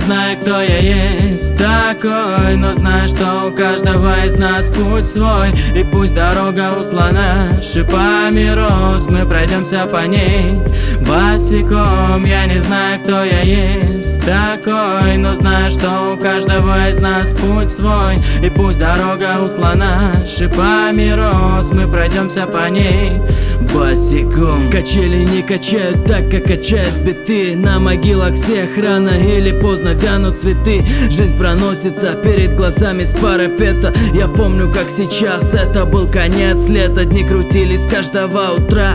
знаю, кто я есть такой, но знаю, что у каждого из нас путь свой. И пусть дорога услана шипами роз, мы пройдемся по ней босиком. Я не знаю, кто я есть такой, но знаю, что у каждого из нас путь свой. И пусть дорога услана шипами роз, мы пройдемся по ней босиком. Качели не качают так, как качают биты. На могилах всех рано или поздно вянут цветы. Жизнь проносится перед глазами с парапета. Я помню, как сейчас, это был конец лета. Дни крутились каждого утра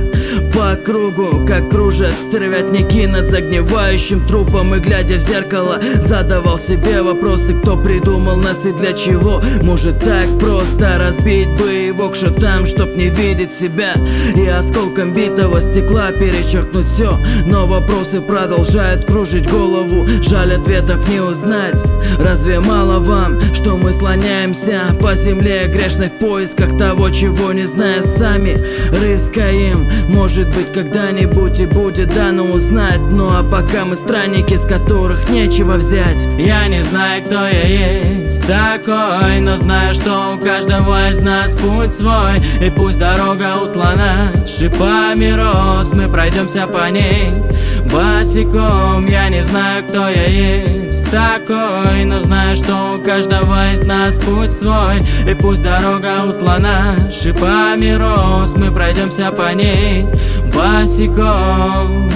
по кругу, как кружат стервятники над загнивающим трупом. И глядя в зеркало, задавал себе вопросы: кто придумал нас и для чего? Может, так просто разбить боевок шутам, чтоб не видеть себя и осколком битого стекла перечеркнуть все. Но вопросы продолжают кружить голову, жаль, ответов не узнать. Разве мало вам, что мы слоняемся по земле в грешных поисках того, чего не зная сами рыскаем? Может быть, когда-нибудь и будет дано узнать. Ну а пока мы странники, с которых нечего взять. Я не знаю, кто я есть такой, но знаю, что у каждого из нас путь свой. И пусть дорога услана шипами роз, мы пройдемся по ней босиком. Я не знаю, кто я есть такой, но знаю, что у каждого из нас путь свой. И пусть дорога услана шипами роз, мы пройдемся по ней босиком.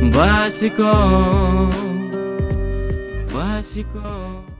Босиком, босиком.